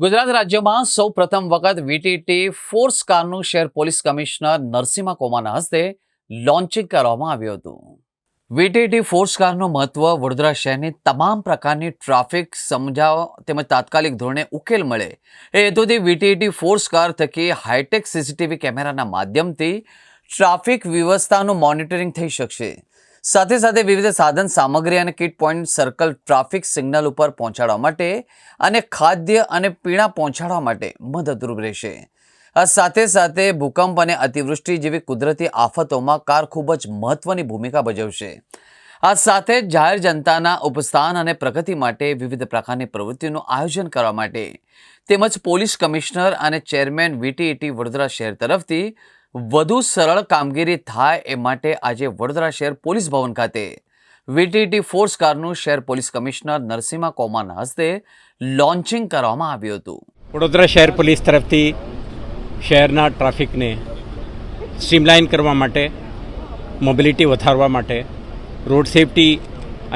ગુજરાત રાજ્યમાં સૌ પ્રથમ વખત વીટીટી ફોર્સ કારનું શહેર પોલીસ કમિશનર નરસિંહા કોમાના હસ્તે લોન્ચિંગ કરવામાં આવ્યું હતું। વીટીટી ફોર્સ કારનું મહત્વ વડોદરા શહેરની તમામ પ્રકારની ટ્રાફિક સમજાવ તેમજ તાત્કાલિક ધોરણે ઉકેલ મળે એ હેતુથી વીટીટી ફોર્સ કાર થકી હાઈટેક સીસીટીવી કેમેરાના માધ્યમથી ટ્રાફિક વ્યવસ્થાનું મોનિટરિંગ થઈ શકશે। સાથે સાથે વિવિધ સાધન સામગ્રી અને kit point circle traffic signal ઉપર પહોંચાડવા માટે અને ખાદ્ય અને પીણા પહોંચાડવા માટે મદદરૂપ રહેશે। આ સાથે સાથે ભૂકંપ અને અતિવૃષ્ટિ જેવી કુદરતી આફતોમાં કાર ખૂબ જ મહત્વની ભૂમિકા ભજવશે। આ સાથે જાહેર જનતાના ઉપસ્થાન અને પ્રગતિ માટે વિવિધ પ્રકારની પ્રવૃત્તિઓનું આયોજન કરવા માટે તેમજ પોલીસ કમિશનર અને ચેરમેન વીટીટી વડોદરા શહેર તરફથી વધુ સરળ કામગીરી થાય એ માટે આજે વડોદરા શહેર પોલીસ ભવન ખાતે વીટીટી ફોર્સ કારનું શહેર પોલીસ કમિશનર નરસિંહા કોમાના હસ્તે લોન્ચિંગ કરવામાં આવ્યું હતું। વડોદરા શહેર પોલીસ તરફથી શહેરના ટ્રાફિકને સ્ટ્રીમલાઇન કરવા માટે, મોબિલિટી વધારવા માટે, રોડ સેફટી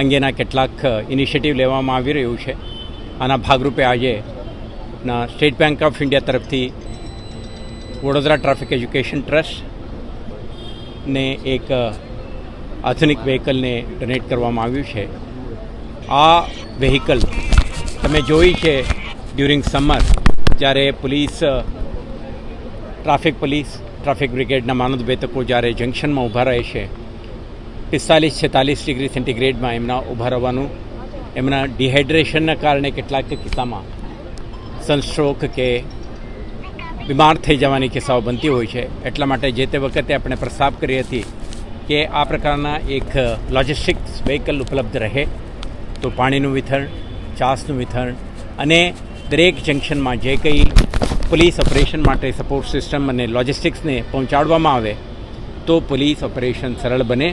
અંગેના કેટલાક ઇનિશિયેટિવ લેવામાં આવી રહ્યું છે। આના ભાગરૂપે આજે સ્ટેટ બેંક ઓફ ઇન્ડિયા તરફથી વડોદરા ટ્રાફિક એજ્યુકેશન ટ્રસ્ટને એક આધુનિક વ્હીકલને ડોનેટ કરવામાં આવ્યું છે। આ વ્હીકલ તમે જોઈ છે ડ્યુરિંગ સમર જ્યારે ટ્રાફિક બ્રિગેડના માનદવેતકો જ્યારે જંકશનમાં ઊભા રહે છે 45-46 ડિગ્રી સેન્ટીગ્રેડમાં એમના ઊભા રહેવાનું, એમના ડિહાઇડ્રેશનના કારણે કેટલાક કિસ્સામાં સનસ્ટ્રોક કે બીમાર થઈ જવાની કિસ્સાઓ બનતી હોય છે। એટલા માટે જે તે વખતે આપણે પ્રસ્તાવ કરી હતી કે આ પ્રકારના એક લોજિસ્ટિક્સ વ્હીકલ ઉપલબ્ધ રહે તો પાણીનું વિતરણ, ચાસનું વિતરણ અને દરેક જંકશનમાં જે કંઈ પોલીસ ઓપરેશન માટે સપોર્ટ સિસ્ટમ અને લોજિસ્ટિક્સને પહોંચાડવામાં આવે તો પોલીસ ઓપરેશન સરળ બને।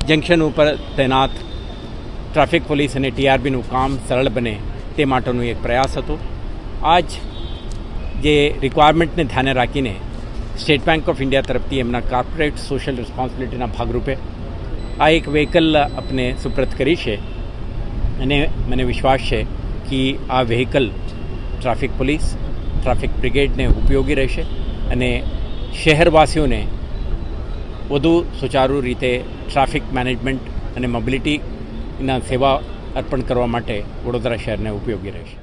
જંકશન ઉપર તૈનાત ટ્રાફિક પોલીસ અને ટીઆરબીનું કામ સરળ બને તે માટેનો એક પ્રયાસ હતો। આજ જે રિક્વાયરમેન્ટને ધ્યાને રાખીને સ્ટેટ બેંક ઓફ ઇન્ડિયા તરફથી એમના કોર્પોરેટ સોશિયલ રિસ્પોન્સિબિલિટીના ભાગરૂપે આ એક વ્હીકલ આપણે સુપ્રત કરી છે અને મને વિશ્વાસ છે કે આ વ્હીકલ ટ્રાફિક પોલીસ, ટ્રાફિક બ્રિગેડને ઉપયોગી રહેશે અને શહેરવાસીઓને વધુ સુચારુ રીતે ટ્રાફિક મેનેજમેન્ટ અને મોબિલિટીના સેવા અર્પણ કરવા માટે વડોદરા શહેરને ઉપયોગી રહેશે।